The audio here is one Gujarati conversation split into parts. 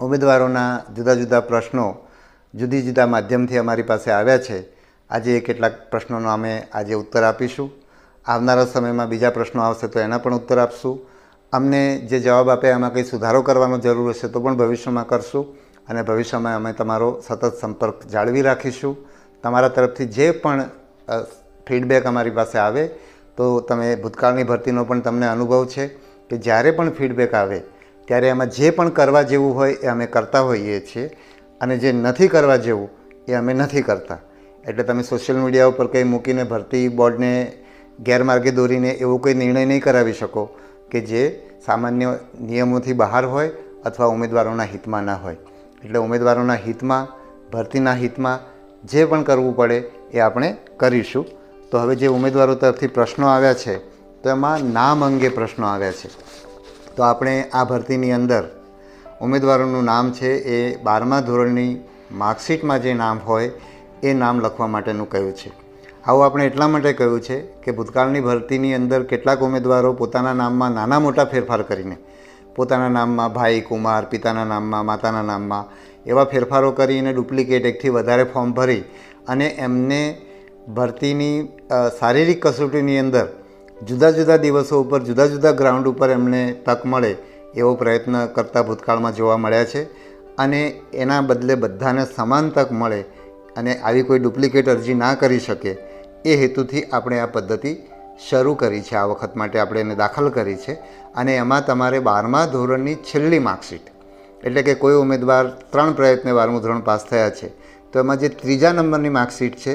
ઉમેદવારોના જુદા જુદા પ્રશ્નો જુદી જુદા માધ્યમથી અમારી પાસે આવ્યા છે. આજે કેટલાક પ્રશ્નોનો અમે આજે ઉત્તર આપીશું. આવનારા સમયમાં બીજા પ્રશ્નો આવશે તો એના પણ ઉત્તર આપશું. અમને જે જવાબ આપે એમાં કંઈ સુધારો કરવાનો જરૂર હશે તો પણ ભવિષ્યમાં કરશું અને ભવિષ્યમાં અમે તમારો સતત સંપર્ક જાળવી રાખીશું. તમારા તરફથી જે પણ ફીડબેક અમારી પાસે આવે તો તમે ભૂતકાળની ભરતીનો પણ તમને અનુભવ છે કે જ્યારે પણ ફીડબેક આવે ત્યારે એમાં જે પણ કરવા જેવું હોય એ અમે કરતા હોઈએ છીએ અને જે નથી કરવા જેવું એ અમે નથી કરતા. એટલે તમે સોશિયલ મીડિયા ઉપર કંઈ મૂકીને ભરતી બોર્ડને ગેરમાર્ગે દોરીને એવો કોઈ નિર્ણય નહીં કરાવી શકો કે જે સામાન્ય નિયમોથી બહાર હોય અથવા ઉમેદવારોના હિતમાં ના હોય. એટલે ઉમેદવારોના હિતમાં, ભરતીના હિતમાં જે પણ કરવું પડે એ આપણે કરીશું. તો હવે જે ઉમેદવારો તરફથી પ્રશ્નો આવ્યા છે તો એમાં નામ અંગે પ્રશ્નો આવ્યા છે. તો આપણે આ ભરતીની અંદર ઉમેદવારોનું નામ છે એ 12મા ધોરણની માર્કશીટમાં જે નામ હોય એ નામ લખવા માટેનું કહ્યું છે. આવું આપણે એટલા માટે કહ્યું છે કે ભૂતકાળની ભરતીની અંદર કેટલાક ઉમેદવારો પોતાના નામમાં નાના મોટા ફેરફાર કરીને પોતાના નામમાં ભાઈ, કુમાર, પિતાના નામમાં, માતાના નામમાં એવા ફેરફારો કરીને ડુપ્લિકેટ એકથી વધારે ફોર્મ ભરી અને એમને ભરતીની શારીરિક કસોટીની અંદર જુદા જુદા દિવસો ઉપર જુદા જુદા ગ્રાઉન્ડ ઉપર એમને તક મળે એવો પ્રયત્ન કરતા ભૂતકાળમાં જોવા મળ્યા છે. અને એના બદલે બધાને સમાન તક મળે અને આવી કોઈ ડુપ્લિકેટ અરજી ના કરી શકે એ હેતુથી આપણે આ પદ્ધતિ શરૂ કરી છે. આ વખત માટે આપણે એને દાખલ કરી છે. અને એમાં તમારે 12મા ધોરણની છેલ્લી માર્કશીટ, એટલે કે કોઈ ઉમેદવાર 3 પ્રયત્ને 12મું ધોરણ પાસ થયા છે તો એમાં જે 3જા નંબરની માર્કશીટ છે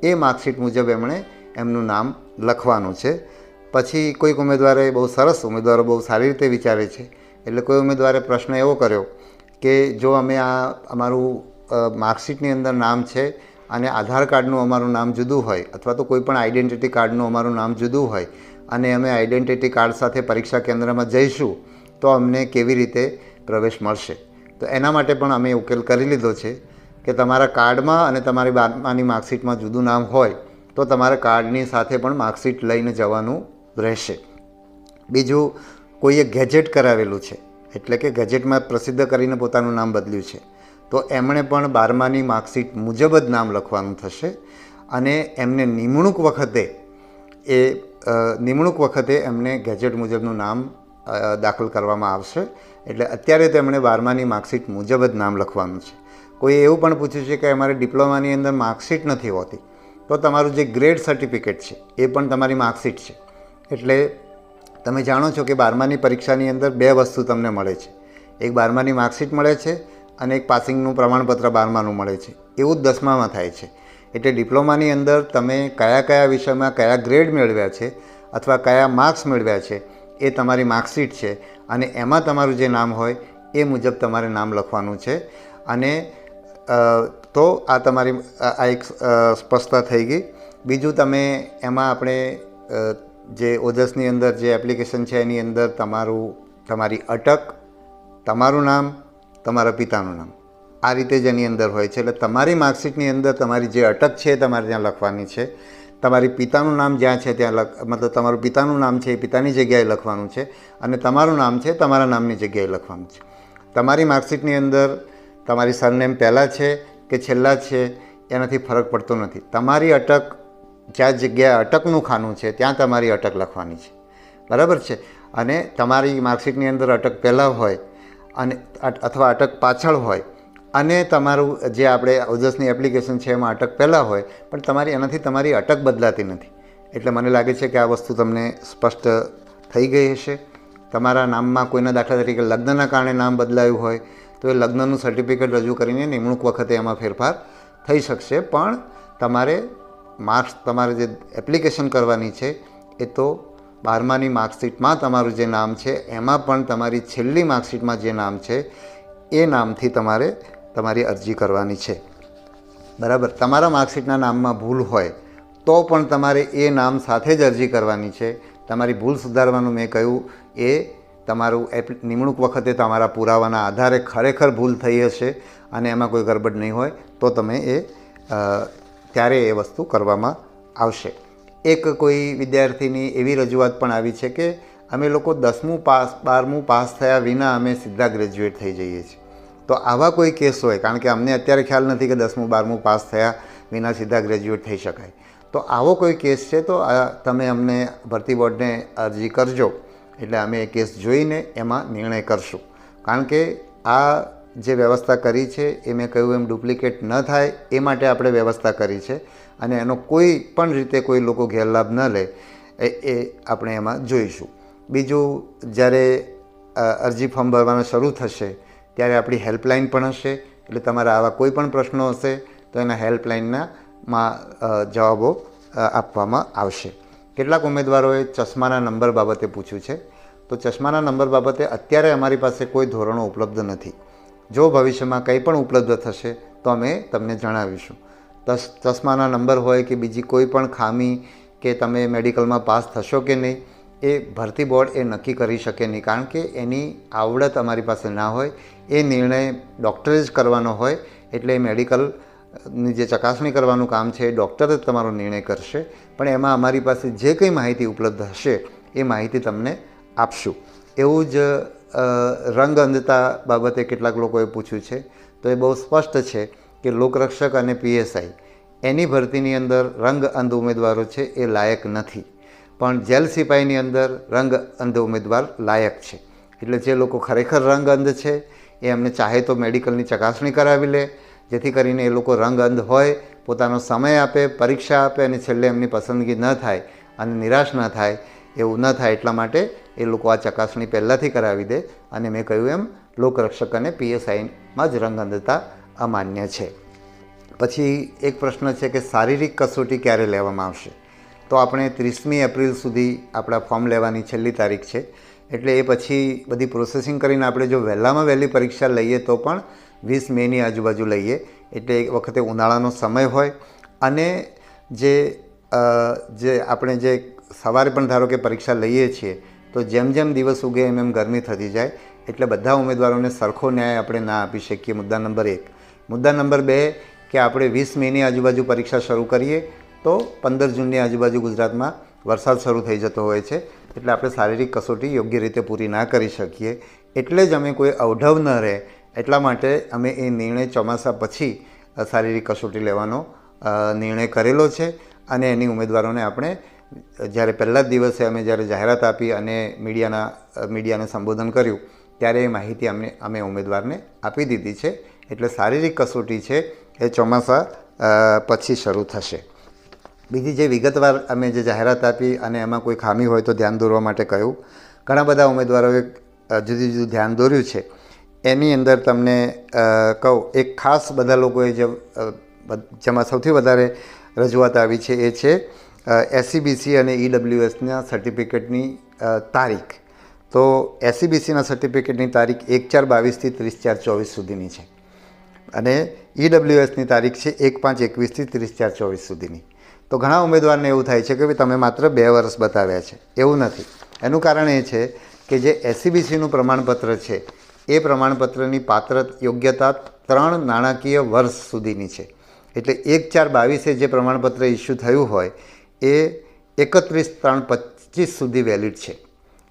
એ માર્કશીટ મુજબ એમણે એમનું નામ લખવાનું છે. પછી કોઈક ઉમેદવારે બહુ સરસ, ઉમેદવારો બહુ સારી રીતે વિચારે છે, એટલે કોઈ ઉમેદવારે પ્રશ્ન એવો કર્યો કે જો અમે આ અમારું માર્કશીટની અંદર નામ છે અને આધાર કાર્ડનું અમારું નામ જુદું હોય અથવા તો કોઈ પણ આઈડેન્ટિટી કાર્ડનું અમારું નામ જુદું હોય અને અમે આઈડેન્ટિટી કાર્ડ સાથે પરીક્ષા કેન્દ્રમાં જઈશું તો અમને કેવી રીતે પ્રવેશ મળશે. તો એના માટે પણ અમે ઉકેલ કરી લીધો છે કે તમારા કાર્ડમાં અને તમારી 12માની માર્કશીટમાં જુદું નામ હોય તો તમારે કાર્ડની સાથે પણ માર્કશીટ લઈને જવાનું રહેશે. બીજું, કોઈએ ગેજેટ કરાવેલું છે, એટલે કે ગેજેટમાં પ્રસિદ્ધ કરીને પોતાનું નામ બદલ્યું છે તો એમણે પણ 12માની માર્કશીટ મુજબ જ નામ લખવાનું થશે. અને એમને નિમણૂક વખતે એમને ગેજેટ મુજબનું નામ દાખલ કરવામાં આવશે. એટલે અત્યારે તો એમણે 12માની માર્કશીટ મુજબ જ નામ લખવાનું છે. કોઈ એવું પણ પૂછ્યું છે કે અમારે ડિપ્લોમાની અંદર માર્કશીટ નથી હોતી તો તમારું જે ગ્રેડ સર્ટિફિકેટ છે એ પણ તમારી માર્કશીટ છે. એટલે તમે જાણો છો કે 12માની પરીક્ષાની અંદર 2 વસ્તુ તમને મળે છે. એક 12માની માર્કશીટ મળે છે અને એક પાસિંગનું પ્રમાણપત્ર 12માનું મળે છે. એવું જ 10મામાં થાય છે. એટલે ડિપ્લોમાની અંદર તમે કયા કયા વિષયમાં કયા ગ્રેડ મેળવ્યા છે અથવા કયા માર્ક્સ મેળવ્યા છે એ તમારી માર્કશીટ છે અને એમાં તમારું જે નામ હોય એ મુજબ તમારે નામ લખવાનું છે. અને તો આ તમારી આ એક સ્પષ્ટતા થઈ ગઈ. બીજું, તમે એમાં આપણે જે ઓજસની અંદર જે એપ્લિકેશન છે એની અંદર તમારી અટક, તમારું નામ, તમારા પિતાનું નામ આ રીતે જ એની અંદર હોય છે. એટલે તમારી માર્કશીટની અંદર તમારી જે અટક છે એ તમારે ત્યાં લખવાની છે. તમારી પિતાનું નામ જ્યાં છે ત્યાં મતલબ તમારું પિતાનું નામ છે એ પિતાની જગ્યાએ લખવાનું છે અને તમારું નામ છે તમારા નામની જગ્યાએ લખવાનું છે. તમારી માર્કશીટની અંદર તમારી સરનેમ પહેલાં છે કે છેલ્લા છે એનાથી ફરક પડતો નથી. તમારી અટક જ્યાં જગ્યાએ અટકનું ખાનું છે ત્યાં તમારી અટક લખવાની છે. બરાબર છે. અને તમારી માર્કશીટની અંદર અટક પહેલાં હોય અને અથવા અટક પાછળ હોય અને તમારું જે આપણે ઓજસની એપ્લિકેશન છે એમાં અટક પહેલાં હોય પણ એનાથી તમારી અટક બદલાતી નથી. એટલે મને લાગે છે કે આ વસ્તુ તમને સ્પષ્ટ થઈ ગઈ હશે. તમારા નામમાં કોઈના દાખલા તરીકે લગ્નના કારણે નામ બદલાયું હોય તો એ લગ્નનું સર્ટિફિકેટ રજૂ કરીને નિમણૂક વખતે એમાં ફેરફાર થઈ શકશે. પણ તમારે જે એપ્લિકેશન કરવાની છે એ તો 12માની માર્કશીટમાં તમારું જે નામ છે એમાં પણ તમારી છેલ્લી માર્કશીટમાં જે નામ છે એ નામથી તમારે તમારી અરજી કરવાની છે. બરાબર. તમારા માર્કશીટના નામમાં ભૂલ હોય તો પણ તમારે એ નામ સાથે જ અરજી કરવાની છે. તમારી ભૂલ સુધારવાનું મેં કહ્યું એ તમારું નિમણૂક વખતે તમારા પુરાવાના આધારે ખરેખર ભૂલ થઈ હશે અને એમાં કોઈ ગરબડ નહીં હોય તો તમે ત્યારે એ વસ્તુ કરવામાં આવશે. એક કોઈ વિદ્યાર્થીની એવી રજૂઆત પણ આવી છે કે અમે લોકો 10મું પાસ 12મું પાસ થયા વિના અમે સીધા ગ્રેજ્યુએટ થઈ જઈએ છીએ. તો આવા કોઈ કેસ હોય, કારણ કે અમને અત્યારે ખ્યાલ નથી કે 10મું 12મું પાસ થયા વિના સીધા ગ્રેજ્યુએટ થઈ શકાય, તો આવો કોઈ કેસ છે તો તમે અમને ભરતી બોર્ડને અરજી કરજો, એટલે અમે એ કેસ જોઈને એમાં નિર્ણય કરશું. કારણ કે આ જે વ્યવસ્થા કરી છે એ મેં કહ્યું એમ ડુપ્લિકેટ ન થાય એ માટે આપણે વ્યવસ્થા કરી છે, અને એનો કોઈ પણ રીતે કોઈ લોકો ગેરલાભ ન લે એ આપણે એમાં જોઈશું. બીજું, જ્યારે અરજી ફોર્મ ભરવાનું શરૂ થશે ત્યારે આપણી હેલ્પલાઇન પણ હશે, એટલે તમારા આવા કોઈ પણ પ્રશ્નો હશે તો એના હેલ્પલાઇનમાં જવાબો આપવામાં આવશે. કેટલાક ઉમેદવારોએ ચશ્માના નંબર બાબતે પૂછ્યું છે, તો ચશ્માના નંબર બાબતે અત્યારે અમારી પાસે કોઈ ધોરણો ઉપલબ્ધ નથી. જો ભવિષ્યમાં કંઈ પણ ઉપલબ્ધ થશે તો અમે તમને જણાવીશું. ચશ્માના નંબર હોય કે બીજી કોઈ પણ ખામી કે તમે મેડિકલમાં પાસ થશો કે નહીં એ ભરતી બોર્ડ એ નક્કી કરી શકે નહીં, કારણ કે એની આવડત અમારી પાસે ના હોય. એ નિર્ણય ડૉક્ટરે જ કરવાનો હોય, એટલે મેડિકલની જે ચકાસણી કરવાનું કામ છે એ ડૉક્ટર જ તમારો નિર્ણય કરશે. પણ એમાં અમારી પાસે જે કંઈ માહિતી ઉપલબ્ધ હશે એ માહિતી તમને આપશું. એવું જ રંગ અંધતા બાબતે કેટલાક લોકોએ પૂછ્યું છે, તો એ બહુ સ્પષ્ટ છે કે લોકરક્ષક અને પીએસઆઈ એની ભરતીની અંદર રંગ અંધ ઉમેદવારો છે એ લાયક નથી, પણ જેલ સિપાહીની અંદર રંગ અંધ ઉમેદવાર લાયક છે. એટલે જે લોકો ખરેખર રંગ અંધ છે એ એમને ચાહે તો મેડિકલની ચકાસણી કરાવી લે, જેથી કરીને એ લોકો રંગ અંધ હોય, પોતાનો સમય આપે, પરીક્ષા આપે, અને છેલ્લે એમની પસંદગી ન થાય અને નિરાશ ન થાય, એવું ન થાય એટલા માટે એ લોકો આ ચકાસણી પહેલાંથી કરાવી દે. અને મેં કહ્યું એમ લોકરક્ષક અને પીએસઆઈમાં જ રંગ અંધતા અમાન્ય છે. પછી એક પ્રશ્ન છે કે શારીરિક કસોટી ક્યારે લેવામાં આવશે? તો આપણે 30મી એપ્રિલ સુધી આપણા ફોર્મ લેવાની છેલ્લી તારીખ છે, એટલે એ પછી બધી પ્રોસેસિંગ કરીને આપણે જો વહેલામાં વહેલી પરીક્ષા લઈએ તો પણ 20 મેની આજુબાજુ લઈએ, એટલે એક વખતે ઉનાળાનો સમય હોય, અને જે આપણે જે સવારે પણ ધારો કે પરીક્ષા લઈએ છીએ તો જેમ જેમ દિવસ ઉગે એમ ગરમી થતી જાય, એટલે બધા ઉમેદવારોને સરખો ન્યાય આપણે ના આપી શકીએ. મુદ્દા નંબર 1. મુદ્દા નંબર 2 કે આપણે 20 મેની આજુબાજુ પરીક્ષા શરૂ કરીએ તો 15 જૂનની આજુબાજુ ગુજરાતમાં વરસાદ શરૂ થઈ જતો હોય છે, એટલે આપણે શારીરિક કસોટી યોગ્ય રીતે પૂરી ના કરી શકીએ. એટલે જ અમે કોઈ અવઢવ ન રહે એટલા માટે અમે એ નિર્ણય ચોમાસા પછી શારીરિક કસોટી લેવાનો નિર્ણય કરેલો છે. અને એની ઉમેદવારોને આપણે જ્યારે પહેલા જ દિવસે અમે જ્યારે જાહેરાત આપી અને મીડિયાને સંબોધન કર્યું ત્યારે એ માહિતી અમે ઉમેદવારને આપી દીધી છે. એટલે શારીરિક કસોટી છે એ ચોમાસા પછી શરૂ થશે. બીજી જે વિગતવાર અમે જે જાહેરાત આપી અને એમાં કોઈ ખામી હોય તો ધ્યાન દોરવા માટે કહ્યું, ઘણા બધા ઉમેદવારોએ જુદું જુદું ધ્યાન દોર્યું છે. એની અંદર તમને કહું, એક ખાસ બધા લોકોએ જેમાં સૌથી વધારે રજૂઆત આવી છે એ છે એસસીબીસી અને ઈડબ્લ્યુએસના સર્ટિફિકેટની તારીખ. તો એસસીબીસીના સર્ટિફિકેટની તારીખ 1/4/22 થી 30/4/24 સુધીની છે, અને ઈડબ્લ્યુએસની તારીખ છે 1/5/21 થી 30/4/24 સુધીની. તો ઘણા ઉમેદવારને એવું થાય છે કે તમે માત્ર 2 વર્ષ બતાવ્યા છે. એવું નથી. એનું કારણ એ છે કે જે એસસીબીસીનું પ્રમાણપત્ર છે એ પ્રમાણપત્રની પાત્ર યોગ્યતા 3 નાણાકીય વર્ષ સુધીની છે. એટલે 1/4/22 જે પ્રમાણપત્ર ઇસ્યુ થયું હોય એ 31/3/25 સુધી વેલિડ છે.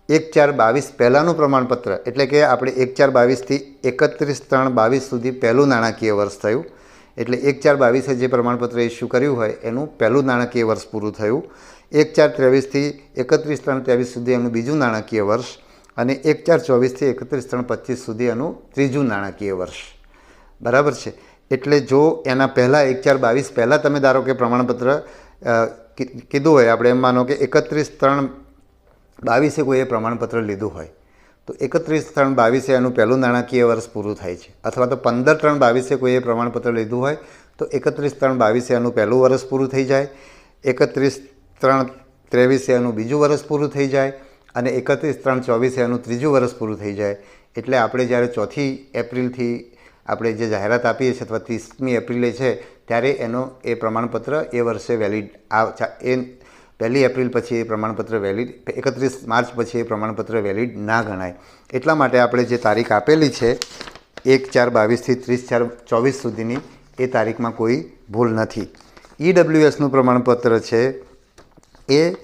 1/4/22 પહેલાંનું પ્રમાણપત્ર, એટલે કે આપણે 1/4/22 થી 31/3/22 સુધી પહેલું નાણાકીય વર્ષ થયું, એટલે 1/4/22 જે પ્રમાણપત્ર ઇસ્યુ કર્યું હોય એનું પહેલું નાણાકીય વર્ષ પૂરું થયું. 1/4/23 થી 31/3/23 સુધી એનું બીજું નાણાકીય વર્ષ, અને 1/4/24 થી 31/3/25 સુધી એનું ત્રીજું નાણાકીય વર્ષ. બરાબર છે. એટલે જો એના પહેલાં 1/4/22 પહેલાં તમે ધારો કે પ્રમાણપત્ર કીધું હોય, આપણે એમ માનો કે 31/3/22 કોઈએ પ્રમાણપત્ર લીધું હોય તો 31/3/22 એનું પહેલું નાણાકીય વર્ષ પૂરું થાય છે. અથવા તો 15/3/22 કોઈએ પ્રમાણપત્ર લીધું હોય તો 31/3/22 એનું પહેલું વર્ષ પૂરું થઈ જાય, 31/3/23 એનું બીજું વર્ષ પૂરું થઈ જાય, અને 31/3/24 એનું ત્રીજું વર્ષ પૂરું થઈ જાય. એટલે આપણે જ્યારે 4મી એપ્રિલથી આપણે જે જાહેરાત આપીએ છીએ અથવા 30મી એપ્રિલે છે ત્યારે એ પ્રમાણપત્ર એ વર્ષે વેલિડ, એ 1 એપ્રિલ પછી એ પ્રમાણપત્ર વેલિડ, 31 માર્ચ પછી એ પ્રમાણપત્ર વેલિડ ના ગણાય. એટલા માટે આપણે જે તારીખ આપેલી છે 1/4/22 થી 30/4/24 સુધીની, એ તારીખમાં કોઈ ભૂલ નથી. ઈડબ્લ્યુએસનું પ્રમાણપત્ર છે એ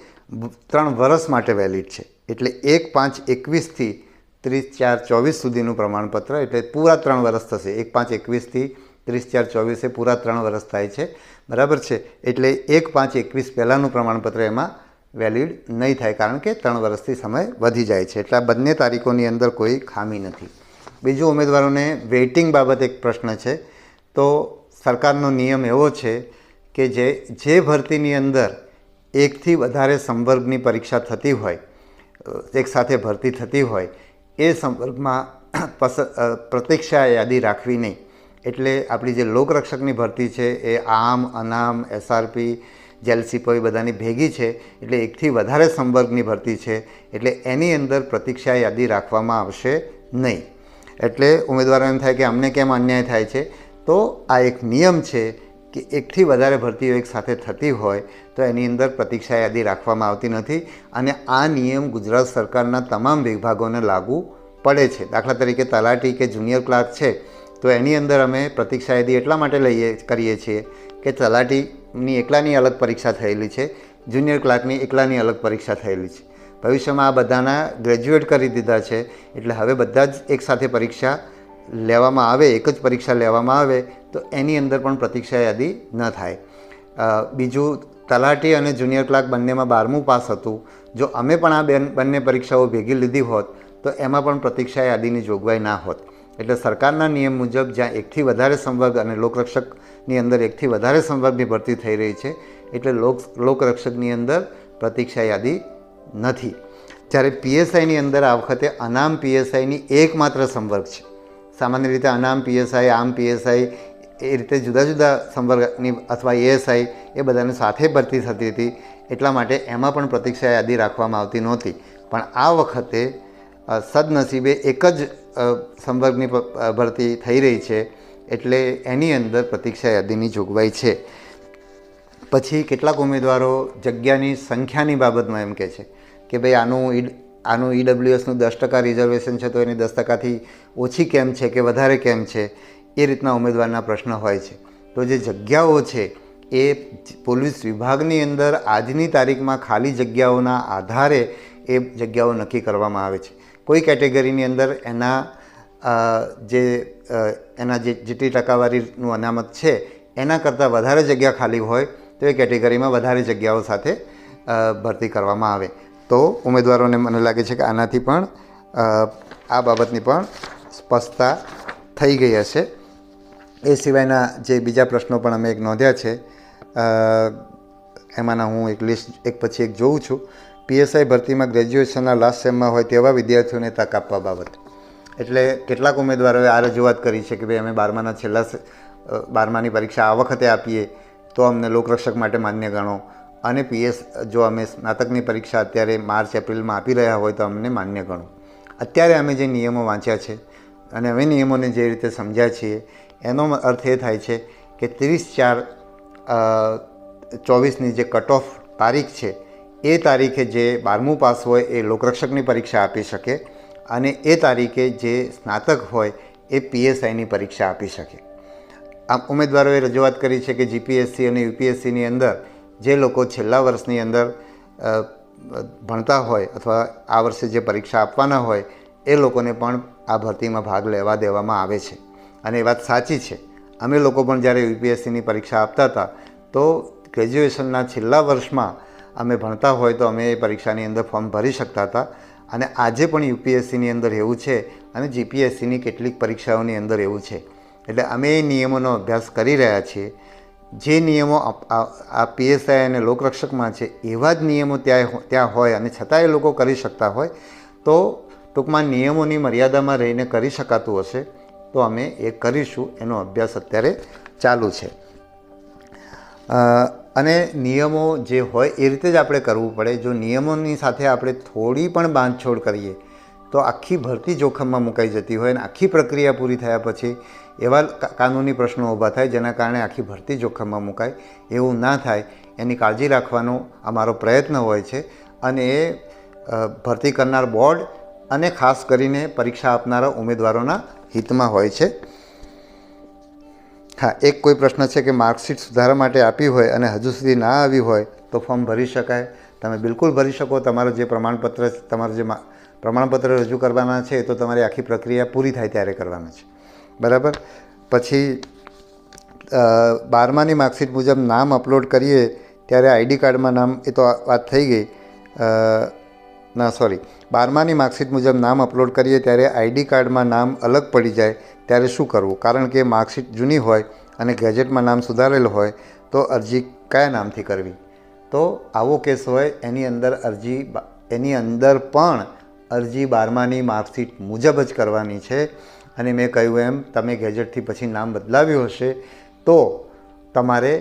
3 વર્ષ માટે વેલિડ છે, એટલે 1/5/21 થી 30/4/24 સુધીનું પ્રમાણપત્ર, એટલે પૂરા 3 વર્ષ થશે. 1/5/21થી 30/4/24 પૂરા 3 વર્ષ થાય છે, બરાબર છે. એટલે 1/5/21 પહેલાંનું પ્રમાણપત્ર એમાં વેલિડ નહીં થાય, કારણ કે 3 વર્ષથી સમય વધી જાય છે. એટલે આ બંને તારીખોની અંદર કોઈ ખામી નથી. બીજું, ઉમેદવારોને વેઇટિંગ બાબતે એક પ્રશ્ન છે. તો સરકારનો નિયમ એવો છે કે જે ભરતીની અંદર એકથી વધારે સંવર્ગની પરીક્ષા થતી હોય, એકસાથે ભરતી થતી હોય, એ સંવર્ગમાં પ્રતીક્ષા યાદી રાખવી નહીં. એટલે આપણી જે લોકરક્ષકની ભરતી છે એ આમ, અનામ, SRP, જેલ સિપાઈ બધાની ભેગી છે, એટલે એકથી વધારે સંવર્ગની ભરતી છે, એટલે એની અંદર પ્રતીક્ષા યાદી રાખવામાં આવશે નહીં. એટલે ઉમેદવારો એમ થાય કે અમને કેમ અન્યાય થાય છે? તો આ એક નિયમ છે કે એકથી વધારે ભરતીઓ એક સાથે થતી હોય તો એની અંદર પ્રતીક્ષા યાદી રાખવામાં આવતી નથી, અને આ નિયમ ગુજરાત સરકારના તમામ વિભાગોને લાગુ પડે છે. દાખલા તરીકે તલાટી કે જુનિયર ક્લાર્ક છે, તો એની અંદર અમે પ્રતીક્ષા યાદી એટલા માટે કરીએ છીએ કે તલાટીની એકલાની અલગ પરીક્ષા થયેલી છે, જુનિયર ક્લાર્કની એકલાની અલગ પરીક્ષા થયેલી છે. ભવિષ્યમાં આ બધાના ગ્રેજ્યુએટ કરી દીધા છે, એટલે હવે બધા જ એકસાથે પરીક્ષા લેવામાં આવે, એક જ પરીક્ષા લેવામાં આવે તો એની અંદર પણ પ્રતીક્ષા યાદી ન થાય. બીજું, તલાટી અને જુનિયર ક્લાર્ક બંનેમાં 12મું પાસ હતું. જો અમે પણ આ બંને પરીક્ષાઓ ભેગી લીધી હોત તો એમાં પણ પ્રતીક્ષા યાદીની જોગવાઈ ના હોત. એટલે સરકારના નિયમ મુજબ જ્યાં એકથી વધારે સંવર્ગ અને લોકરક્ષકની અંદર એકથી વધારે સંવર્ગની ભરતી થઈ રહી છે, એટલે લોકરક્ષકની અંદર પ્રતીક્ષા યાદી નથી. જ્યારે PSIની અંદર આ વખતે અનામ PSIની એકમાત્ર સંવર્ગ છે. સામાન્ય રીતે અનામ PSI, આમ PSI એ રીતે જુદા જુદા સંવર્ગની અથવા ASI એ બધાને સાથે ભરતી થતી હતી, એટલા માટે એમાં પણ પ્રતીક્ષા યાદી રાખવામાં આવતી નહોતી. પણ આ વખતે સદનસીબે એક જ સંવર્ગની ભરતી થઈ રહી છે, એટલે એની અંદર પ્રતીક્ષા યાદીની જોગવાઈ છે. પછી કેટલાક ઉમેદવારો જગ્યાની સંખ્યાની બાબતમાં એમ કહે છે કે ભાઈ આનું EWSનું 10% રિઝર્વેશન છે, તો એની 10%થી ઓછી કેમ છે કે વધારે કેમ છે? એ રીતના ઉમેદવારના પ્રશ્ન હોય છે. તો જે જગ્યાઓ છે એ પોલીસ વિભાગની અંદર આજની તારીખમાં ખાલી જગ્યાઓના આધારે એ જગ્યાઓ નક્કી કરવામાં આવે છે. કોઈ કેટેગરીની અંદર એના જેટલી ટકાવારીનું અનામત છે એના કરતાં વધારે જગ્યા ખાલી હોય તો એ કેટેગરીમાં વધારે જગ્યાઓ સાથે ભરતી કરવામાં આવે. તો ઉમેદવારોને મને લાગે છે કે આનાથી પણ આ બાબતની પણ સ્પષ્ટતા થઈ ગઈ હશે. એ સિવાયના જે બીજા પ્રશ્નો પણ અમે એક નોંધ્યા છે, એમાંના હું એક લિસ્ટ એક પછી એક જોઉં છું. PSI ભરતીમાં ગ્રેજ્યુએશનના લાસ્ટ સેમમાં હોય તેવા વિદ્યાર્થીઓને તક આપવા બાબત. એટલે કેટલાક ઉમેદવારોએ આ રજૂઆત કરી છે કે ભાઈ અમે 12માની પરીક્ષા આ વખતે આપીએ તો અમને લોકરક્ષક માટે માન્ય ગણો, અને જો અમે સ્નાતકની પરીક્ષા અત્યારે માર્ચ-એપ્રિલમાં આપી રહ્યા હોય તો અમને માન્ય ગણો. અત્યારે અમે જે નિયમો વાંચ્યા છે અને અમે નિયમોને જે રીતે સમજ્યા છીએ, એનો અર્થ એ થાય છે કે 30/4/24ની જે કટ ઓફ તારીખ છે એ તારીખે જે 12મું પાસ હોય એ લોકરક્ષકની પરીક્ષા આપી શકે, અને એ તારીખે જે સ્નાતક હોય એ PSIની પરીક્ષા આપી શકે. આમ ઉમેદવારોએ રજૂઆત કરી છે કે GPSC અને UPSCની અંદર જે લોકો છેલ્લા વર્ષની અંદર ભણતા હોય અથવા આ વર્ષે જે પરીક્ષા આપવાના હોય એ લોકોને પણ આ ભરતીમાં ભાગ લેવા દેવામાં આવે છે. અને એ વાત સાચી છે. અમે લોકો પણ જ્યારે UPSCની પરીક્ષા આપતા હતા તો ગ્રેજ્યુએશનના છેલ્લા વર્ષમાં અમે ભણતા હોય તો અમે એ પરીક્ષાની અંદર ફોર્મ ભરી શકતા હતા. અને આજે પણ UPSCની અંદર એવું છે અને GPSCની કેટલીક પરીક્ષાઓની અંદર એવું છે. એટલે અમે એ નિયમોનો અભ્યાસ કરી રહ્યા છીએ. જે નિયમો આ PSI અને લોકરક્ષકમાં છે એવા જ નિયમો ત્યાં હોય અને છતાં એ લોકો કરી શકતા હોય તો ટૂંકમાં નિયમોની મર્યાદામાં રહીને કરી શકાતું હશે તો અમે એ કરીશું. એનો અભ્યાસ અત્યારે ચાલુ છે. અને નિયમો જે હોય એ રીતે જ આપણે કરવું પડે. જો નિયમોની સાથે આપણે થોડી પણ બાંધછોડ કરીએ તો આખી ભરતી જોખમમાં મુકાઈ જતી હોય અને આખી પ્રક્રિયા પૂરી થયા પછી એવા કાનૂની પ્રશ્નો ઊભા થાય જેના કારણે આખી ભરતી જોખમમાં મુકાય. એવું ના થાય એની કાળજી રાખવાનો અમારો પ્રયત્ન હોય છે, અને એ ભરતી કરનાર બોર્ડ અને ખાસ કરીને પરીક્ષા આપનારા ઉમેદવારોના હિતમાં હોય છે. હા, એક કોઈ પ્રશ્ન છે કે માર્કશીટ સુધારા માટે આપી હોય અને હજુ સુધી ના આવી હોય તો ફોર્મ ભરી શકાય? તમે બિલકુલ ભરી શકો. તમારું જે પ્રમાણપત્ર, તમારું જે પ્રમાણપત્ર રજૂ કરવાના છે તો તમારી આખી પ્રક્રિયા પૂરી થાય ત્યારે કરવાના છે, બરાબર. પછી 12માની માર્કશીટ મુજબ નામ અપલોડ કરીએ ત્યારે આઈડી કાર્ડમાં નામ, એ તો વાત થઈ ગઈ. ના સોરી, 12માની માર્કશીટ મુજબ નામ અપલોડ કરીએ ત્યારે આઈડી કાર્ડમાં નામ અલગ પડી જાય ત્યારે શું કરવું? કારણ કે માર્કશીટ જૂની હોય અને ગેજેટમાં નામ સુધારેલું હોય તો અરજી કયા નામથી કરવી? તો આવો કેસ હોય એની અંદર પણ અરજી 12માની માર્કશીટ મુજબ જ કરવાની છે. અને મેં કહ્યું એમ, તમે ગેજેટથી પછી નામ બદલાવ્યું હશે તો તમારે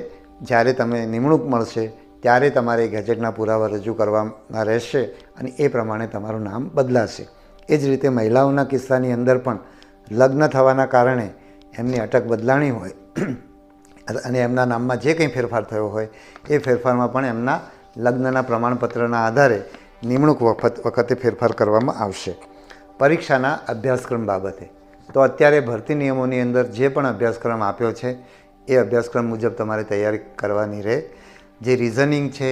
જ્યારે તમે નિમણૂક મળશે ત્યારે તમારે ગેજેટના પુરાવા રજૂ કરવાના રહેશે અને એ પ્રમાણે તમારું નામ બદલાશે. એ જ રીતે મહિલાઓના કિસ્સાની અંદર પણ લગ્ન થવાના કારણે એમની અટક બદલાણી હોય અને એમના નામમાં જે કંઈ ફેરફાર થયો હોય એ ફેરફારમાં પણ એમના લગ્નના પ્રમાણપત્રના આધારે નિમણૂક વખતે ફેરફાર કરવામાં આવશે. પરીક્ષાના અભ્યાસક્રમ બાબતે તો અત્યારે ભરતી નિયમોની અંદર જે પણ અભ્યાસક્રમ આપ્યો છે એ અભ્યાસક્રમ મુજબ તમારે તૈયારી કરવાની રહે. જે રિઝનિંગ છે,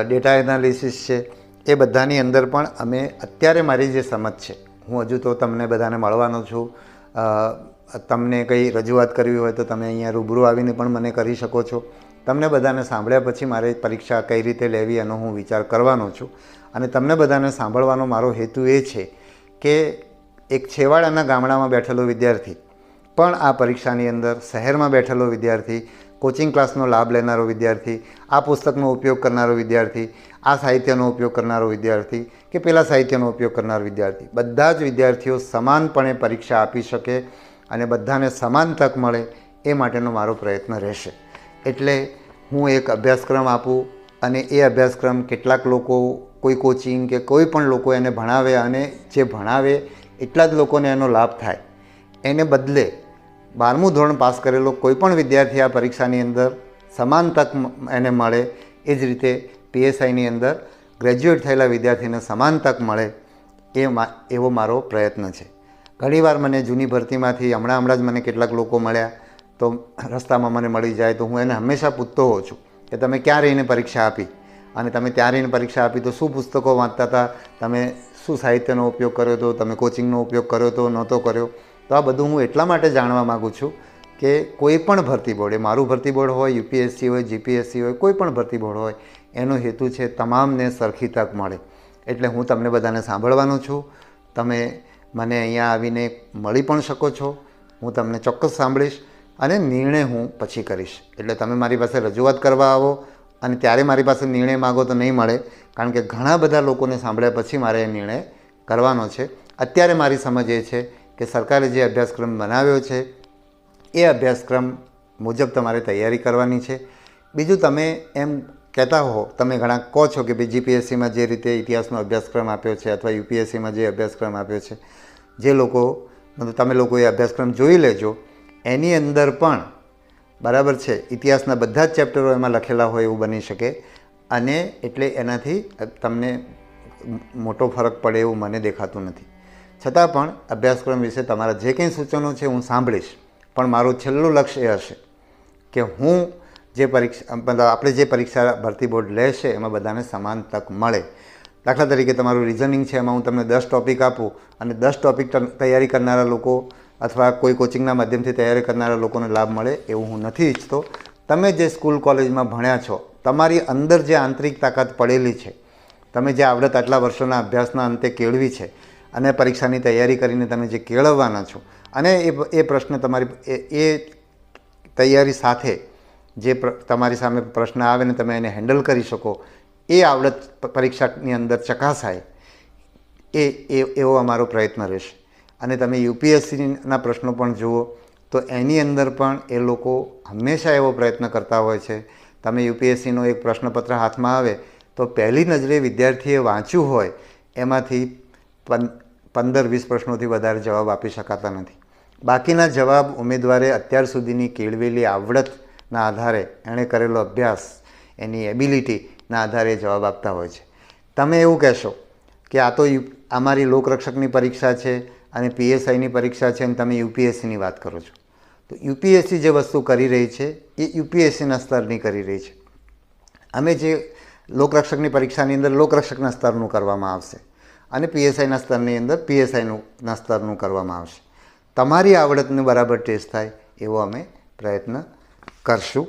ડેટા એનાલિસિસ છે, એ બધાની અંદર પણ અમે અત્યારે મારી જે સમજ છે, હું હજુ તો તમને બધાને મળવાનો છું. તમને કંઈ રજૂઆત કરવી હોય તો તમે અહીંયા રૂબરૂ આવીને પણ મને કરી શકો છો. તમને બધાને સાંભળ્યા પછી મારે પરીક્ષા કઈ રીતે લેવી એનો હું વિચાર કરવાનો છું. અને તમને બધાને સાંભળવાનો મારો હેતુ એ છે કે એક છેવાડાના ગામડામાં બેઠેલો વિદ્યાર્થી પણ આ પરીક્ષાની અંદર, શહેરમાં બેઠેલો વિદ્યાર્થી, કોચિંગ ક્લાસનો લાભ લેનારો વિદ્યાર્થી, આ પુસ્તકનો ઉપયોગ કરનારો વિદ્યાર્થી, આ સાહિત્યનો ઉપયોગ કરનારો વિદ્યાર્થી કે પેલા સાહિત્યનો ઉપયોગ કરનારો વિદ્યાર્થી, બધા જ વિદ્યાર્થીઓ સમાનપણે પરીક્ષા આપી શકે અને બધાને સમાન તક મળે એ માટેનો મારો પ્રયત્ન રહેશે. એટલે હું એક અભ્યાસક્રમ આપું અને એ અભ્યાસક્રમ કેટલાક લોકો, કોઈ કોચિંગ કે કોઈ પણ લોકો એને ભણાવે અને જે ભણાવે એટલા જ લોકોને એનો લાભ થાય, એને બદલે 12મું ધોરણ પાસ કરેલો કોઈ પણ વિદ્યાર્થી આ પરીક્ષાની અંદર સમાન તક એને મળે એ જ રીતે પીએસઆઈની અંદર ગ્રેજ્યુએટ થયેલા વિદ્યાર્થીને સમાન તક મળે એવો મારો પ્રયત્ન છે. ઘણીવાર મને જૂની ભરતીમાંથી હમણાં જ મને કેટલાક લોકો મળ્યા તો રસ્તામાં મને મળી જાય તો હું એને હંમેશા પૂછતો હોઉં છું કે તમે ક્યાં રહીને પરીક્ષા આપી અને તમે ત્યાં રહીને પરીક્ષા આપી તો શું પુસ્તકો વાંચતા હતા, તમે શું સાહિત્યનો ઉપયોગ કર્યો હતો, તમે કોચિંગનો ઉપયોગ કર્યો હતો, નહોતો કર્યો. તો આ બધું હું એટલા માટે જાણવા માગું છું કે કોઈ પણ ભરતી બોર્ડ, મારું ભરતી બોર્ડ હોય, યુપીએસસી હોય, જીપીએસસી હોય, કોઈ પણ ભરતી બોર્ડ હોય, એનો હેતુ છે તમામને સરખી તક મળે. એટલે હું તમને બધાને સાંભળવાનો છું. તમે મને અહીંયા આવીને મળી પણ શકો છો, હું તમને ચોક્કસ સાંભળીશ અને નિર્ણય હું પછી કરીશ. એટલે તમે મારી પાસે રજૂઆત કરવા આવો અને ત્યારે મારી પાસે નિર્ણય માગો તો નહીં મળે, કારણ કે ઘણા બધા લોકોને સાંભળ્યા પછી મારે એ નિર્ણય કરવાનો છે. અત્યારે મારી સમજ એ છે કે સરકારે જે અભ્યાસક્રમ બનાવ્યો છે એ અભ્યાસક્રમ મુજબ તમારે તૈયારી કરવાની છે. બીજું, તમે એમ કહેતા હો, તમે ઘણા કહો છો કે ભાઈ જીપીએસસીમાં જે રીતે ઇતિહાસનો અભ્યાસક્રમ આપ્યો છે અથવા યુપીએસસીમાં જે અભ્યાસક્રમ આપ્યો છે, જે લોકો, તમે લોકો એ અભ્યાસક્રમ જોઈ લેજો. એની અંદર પણ બરાબર છે, ઇતિહાસના બધા જ ચેપ્ટરો એમાં લખેલા હોય એવું બની શકે અને એટલે એનાથી તમને મોટો ફરક પડે એવું મને દેખાતું નથી. છતાં પણ અભ્યાસક્રમ વિશે તમારા જે કંઈ સૂચનો છે હું સાંભળીશ, પણ મારું છેલ્લું લક્ષ્ય એ હશે કે હું જે પરીક્ષા, મતલબ આપણે જે પરીક્ષા ભરતી બોર્ડ લેશે એમાં બધાને સમાન તક મળે. દાખલા તરીકે તમારું રિઝનિંગ છે, એમાં હું તમને 10 ટૉપિક આપું અને 10 ટૉપિક તૈયારી કરનારા લોકો અથવા કોઈ કોચિંગના માધ્યમથી તૈયારી કરનારા લોકોને લાભ મળે એવું હું નથી ઈચ્છતો. તમે જે સ્કૂલ કોલેજમાં ભણ્યા છો, તમારી અંદર જે આંતરિક તાકાત પડેલી છે, તમે જે આવડત આટલા વર્ષોના અભ્યાસના અંતે કેળવી છે અને પરીક્ષાની તૈયારી કરીને તમે જે કેળવવાના છો અને એ પ્રશ્ન તમારી એ તૈયારી સાથે જે તમારી સામે પ્રશ્ન આવે ને તમે એને હેન્ડલ કરી શકો, એ આવડત પરીક્ષાની અંદર ચકાસાય એવો અમારો પ્રયત્ન રહેશે. અને તમે યુપીએસસીના પ્રશ્નો પણ જુઓ તો એની અંદર પણ એ લોકો હંમેશા એવો પ્રયત્ન કરતા હોય છે. તમે યુપીએસસીનો એક પ્રશ્નપત્ર હાથમાં આવે તો પહેલી નજરે વિદ્યાર્થીએ વાંચ્યું હોય એમાંથી 15-20 પ્રશ્નોથી વધારે જવાબ આપી શકાતા નથી. બાકીના જવાબ ઉમેદવારે અત્યાર સુધીની કેળવેલી આવડતના આધારે, એણે કરેલો અભ્યાસ, એની એબિલિટીના આધારે જવાબ આપતા હોય છે. તમે એવું કહેશો કે આ તો અમારી લોકરક્ષકની પરીક્ષા છે અને પીએસઆઈની પરીક્ષા છે અને તમે યુપીએસસીની વાત કરો છો. તો યુપીએસસી જે વસ્તુ કરી રહી છે એ યુપીએસસીના સ્તરની કરી રહી છે. અમે જે લોકરક્ષકની પરીક્ષાની અંદર લોકરક્ષકના સ્તરનું કરવામાં આવશે અને પીએસઆઈના સ્તરની અંદર પીએસઆઈના સ્તરનું કરવામાં આવશે. તમારી આવડતનું બરાબર ટેસ્ટ થાય એવો અમે પ્રયત્ન કરશું.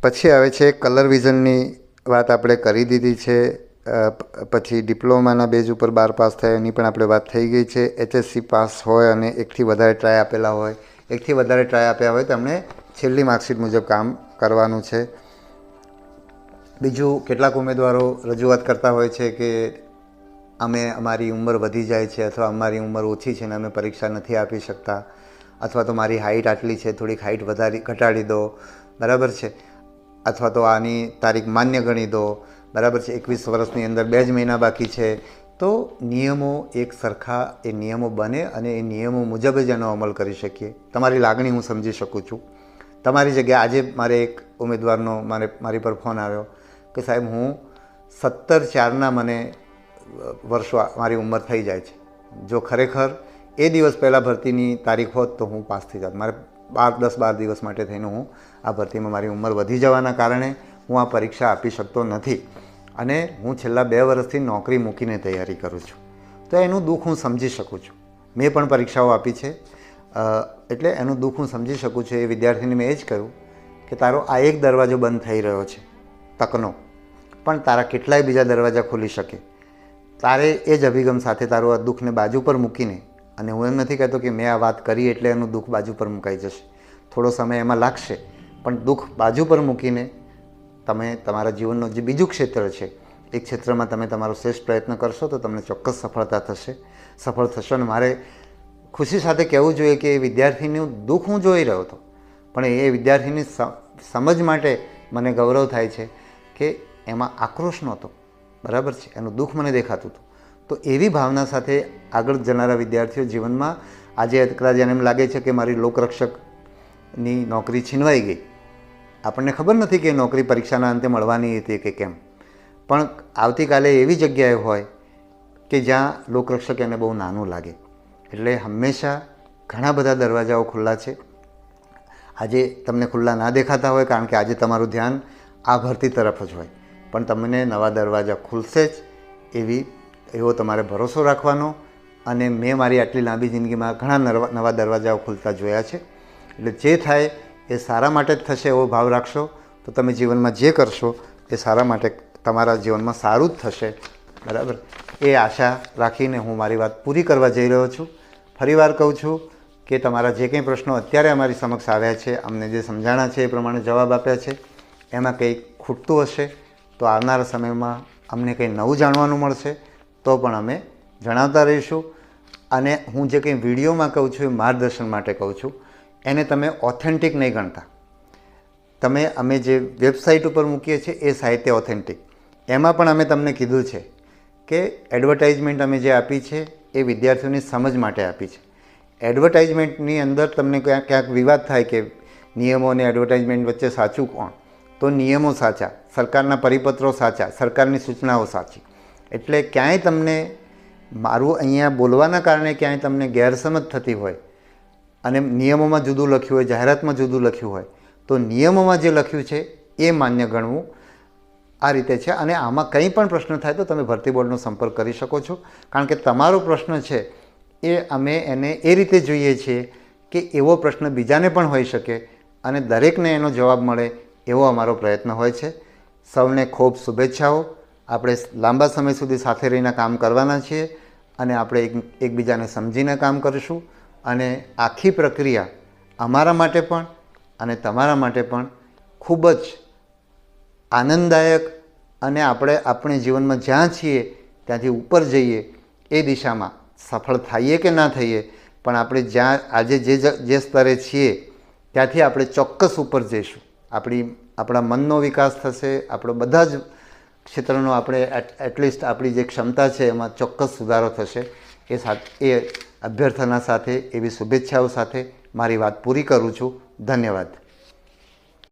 પછી આવે છે કલર વિઝનની વાત આપણે કરી દીધી છે. પછી ડિપ્લોમાના બેઝ ઉપર 12 પાસ થાય એની પણ આપણે વાત થઈ ગઈ છે. HSC પાસ હોય અને એકથી વધારે ટ્રાય આપેલા હોય, એકથી વધારે ટ્રાય આપ્યા હોય તો એમણે છેલ્લી માર્કશીટ મુજબ કામ કરવાનું છે. બીજું, કેટલાક ઉમેદવારો રજૂઆત કરતા હોય છે કે અમારી ઉંમર વધી જાય છે અથવા અમારી ઉંમર ઓછી છે ને અમે પરીક્ષા નથી આપી શકતા, અથવા તો મારી હાઇટ આટલી છે, થોડીક હાઇટ ઘટાડી દો, બરાબર છે, અથવા તો આની તારીખ માન્ય ગણી દો, બરાબર છે, 21 વર્ષની અંદર 2 જ મહિના બાકી છે. તો નિયમો એક સરખા એ નિયમો બને અને એ નિયમો મુજબ જ એનો અમલ કરી શકીએ. તમારી લાગણી હું સમજી શકું છું. તમારી જગ્યાએ આજે મારે એક ઉમેદવારનો મારી પર ફોન આવ્યો કે સાહેબ હું 17/4ના મને વર્ષો મારી ઉંમર થઈ જાય છે. જો ખરેખર એ દિવસ પહેલાં ભરતીની તારીખ હોત તો હું પાસ થઈ જાત. મારે 10-12 દિવસ માટે થઈને હું આ ભરતીમાં મારી ઉંમર વધી જવાના કારણે હું આ પરીક્ષા આપી શકતો નથી અને હું છેલ્લા 2 વર્ષથી નોકરી મૂકીને તૈયારી કરું છું. તો એનું દુઃખ હું સમજી શકું છું. મેં પણ પરીક્ષાઓ આપી છે એટલે એનું દુઃખ હું સમજી શકું છું. એ વિદ્યાર્થીને મેં એ જ કહ્યું કે તારો આ એક દરવાજો બંધ થઈ રહ્યો છે તકનો, પણ તારા કેટલાય બીજા દરવાજા ખુલી શકે. તારે એ જ અભિગમ સાથે તારું આ દુઃખને બાજુ પર મૂકીને, અને હું એમ નથી કહેતો કે મેં આ વાત કરી એટલે એનું દુઃખ બાજુ પર મુકાઈ જશે, થોડો સમય એમાં લાગશે, પણ દુઃખ બાજુ પર મૂકીને તમે તમારા જીવનનું જે બીજું ક્ષેત્ર છે એ ક્ષેત્રમાં તમે તમારો શ્રેષ્ઠ પ્રયત્ન કરશો તો તમને ચોક્કસ સફળ થશો. અને મારે ખુશી સાથે કહેવું જોઈએ કે એ વિદ્યાર્થીનું દુઃખ હું જોઈ રહ્યો હતો, પણ એ વિદ્યાર્થીની સમજ માટે મને ગૌરવ થાય છે કે એમાં આક્રોશ નહોતો, બરાબર છે, એનું દુઃખ મને દેખાતું હતું. તો એવી ભાવના સાથે આગળ જનારા વિદ્યાર્થીઓ જીવનમાં આજે કદાચ એને એમ લાગે છે કે મારી લોકરક્ષકની નોકરી છીનવાઈ ગઈ, આપણને ખબર નથી કે નોકરી પરીક્ષાના અંતે મળવાની હતી કે કેમ, પણ આવતીકાલે એવી જગ્યાએ હોય કે જ્યાં લોકરક્ષક એને બહુ નાનું લાગે. એટલે હંમેશા ઘણા બધા દરવાજાઓ ખુલ્લા છે. આજે તમને ખુલ્લા ના દેખાતા હોય કારણ કે આજે તમારું ધ્યાન આ ભરતી તરફ જ હોય, પણ તમને નવા દરવાજા ખુલશે જ એવો તમારે ભરોસો રાખવાનો. અને મેં મારી આટલી લાંબી જિંદગીમાં ઘણા નવા દરવાજાઓ ખુલતા જોયા છે. એટલે જે થાય એ સારા માટે જ થશે એવો ભાવ રાખશો તો તમે જીવનમાં જે કરશો એ સારા માટે, તમારા જીવનમાં સારું જ થશે, બરાબર. એ આશા રાખીને હું મારી વાત પૂરી કરવા જઈ રહ્યો છું. ફરીવાર કહું છું કે તમારા જે કંઈ પ્રશ્નો અત્યારે અમારી સમક્ષ આવ્યા છે, અમને જે સમજાણા છે એ પ્રમાણે જવાબ આપ્યા છે, એમાં કંઈ ખૂટતું હશે તો આવનારા સમયમાં અમને કંઈ નવું જાણવાનું મળશે તો પણ અમે જણાવતા રહીશું. અને હું જે કંઈ વિડીયોમાં કહું છું એ માર્ગદર્શન માટે કહું છું, એને તમે ઓથેન્ટિક નહીં ગણતા. અમે જે વેબસાઇટ ઉપર મૂકીએ છીએ એ સાહિત્ય ઓથેન્ટિક, એમાં પણ અમે તમને કીધું છે કે એડવર્ટાઇઝમેન્ટ અમે જે આપી છે એ વિદ્યાર્થીઓની સમજ માટે આપી છે. એડવર્ટાઇઝમેન્ટની અંદર તમને ક્યાંક વિવાદ થાય કે નિયમો અને એડવર્ટાઇઝમેન્ટ વચ્ચે સાચું કોણ, તો નિયમો સાચા, સરકારના પરિપત્રો સાચા, સરકારની સૂચનાઓ સાચી. એટલે ક્યાંય તમને મારું અહીંયા બોલવાના કારણે ક્યાંય તમને ગેરસમજ થતી હોય અને નિયમોમાં જુદું લખ્યું હોય, જાહેરાતમાં જુદું લખ્યું હોય, તો નિયમોમાં જે લખ્યું છે એ માન્ય ગણવું, આ રીતે છે. અને આમાં કંઈ પણ પ્રશ્ન થાય તો તમે ભરતી બોર્ડનો સંપર્ક કરી શકો છો, કારણ કે તમારો પ્રશ્ન છે એ અમે એને એ રીતે જોઈએ છીએ કે એવો પ્રશ્ન બીજાને પણ હોઈ શકે અને દરેકને એનો જવાબ મળે એવો અમારો પ્રયત્ન હોય છે. સૌને ખૂબ શુભેચ્છાઓ. આપણે લાંબા સમય સુધી સાથે રહીને કામ કરવાના છીએ અને આપણે એકબીજાને સમજીને કામ કરીશું. અને આખી પ્રક્રિયા અમારા માટે પણ અને તમારા માટે પણ ખૂબ જ આનંદદાયક અને આપણે જીવનમાં જ્યાં છીએ ત્યાંથી ઉપર જઈએ એ દિશામાં સફળ થઈએ કે ના થઈએ, પણ આપણે જ્યાં આજે જે સ્તરે છીએ ત્યાંથી આપણે ચોક્કસ ઉપર જઈશું. આપણા મનનો વિકાસ થશે, આપણો બધા જ ક્ષેત્રનો આપણે એટલીસ્ટ આપણી જે ક્ષમતા છે એમાં ચોક્કસ સુધારો થશે. એ અભ્યર્થના સાથે, એવી શુભેચ્છાઓ સાથે મારી વાત પૂરી કરું છું. ધન્યવાદ.